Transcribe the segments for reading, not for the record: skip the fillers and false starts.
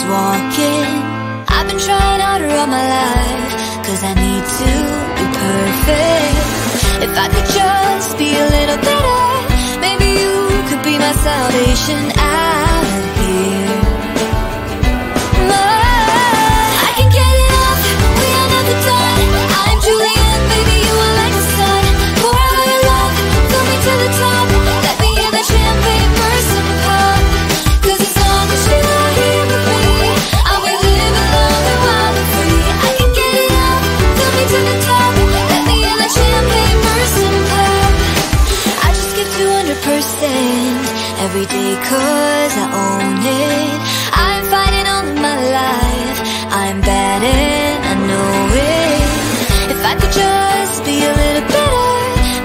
walking. I've been trying harder all my life, 'cause I need to be perfect. If I could just be a little better, maybe you could be my salvation out of here. I can get it off, we are never done. I'm Julian, baby, you are like the sun. Pour out all your love, fill me to the top. Let me hear that champagne burst and pop. 'Cause as long as you are here with me, I'll be living long and wild and free. I can get it off, fill me to the top. Let me hear that champagne burst and pop. I just give 200% every day 'cause I own it. I'm fighting all of my life, I'm bad and I know it. If I could just be a little better,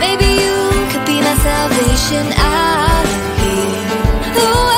maybe you could be my salvation out of here. Ooh,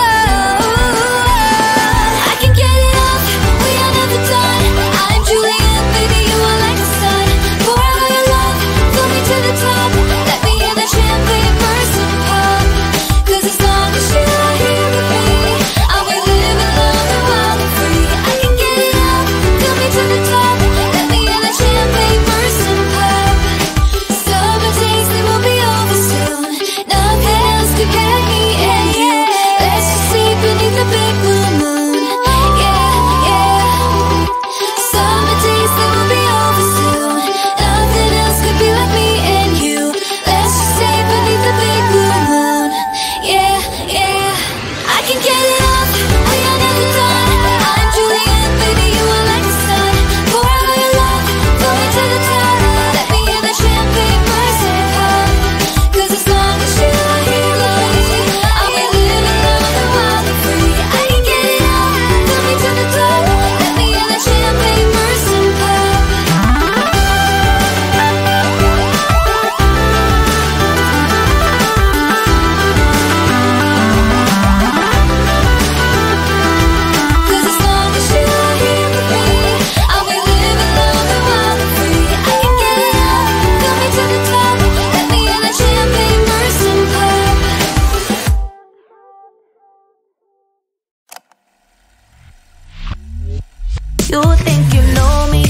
You think you know me.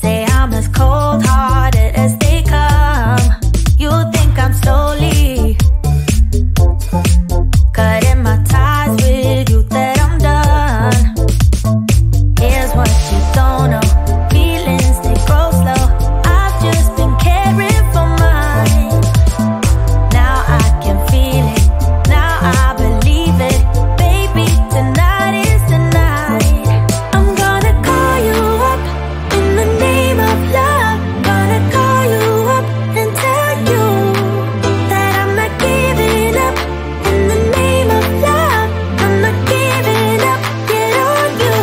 Say I'm as cold-hearted as they come. You think I'm slowly cutting my ties with you, that I'm done. Here's what you don't know. Feelings, they grow slow. I've just been caring for mine. Now I can feel it. Now I believe it. Baby, tonight is the night. I'm gonna call you up in the name of love. Gonna call you up and tell you that I'm not giving up. In the name of love, I'm not giving up yet on you.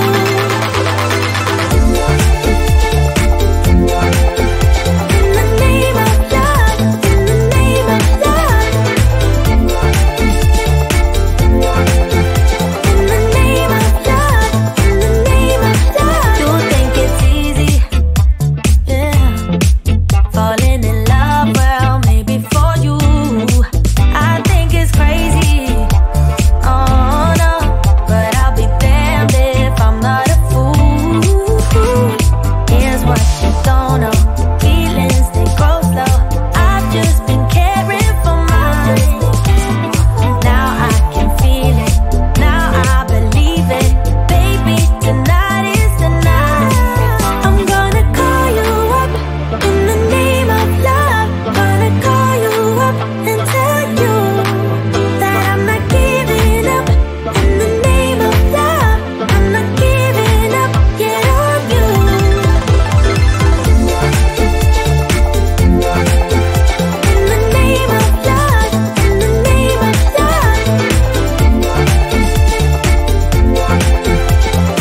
In the name of love, in the name of love. In the name of love, in the name of love. You think it's easy, yeah, falling in love, well, maybe for you. I think it's crazy, oh no, but I'll be damned if I'm not a fool. Here's what you don't know. Feelings, they grow slow. I've just been caring for mine. Now I can feel it. Now I believe it. Baby, tonight is the night. I'm gonna call you up in the name of love. Gonna call you up and tell you that I'm not giving up. In the name of love, I'm not giving up yet on you. In the name of love, in the name of love.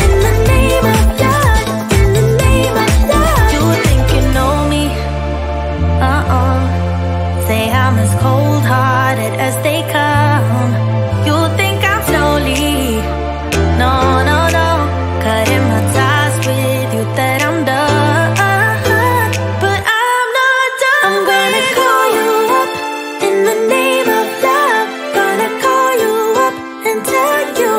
In the name of love, in the name of love. You think you know me? Say I'm as cold-hearted as they come. You think I'm slowly, no, no, no, cutting my ties with you, that I'm done. But I'm not done. I'm gonna call you up in the name of love. Gonna call you up and tell you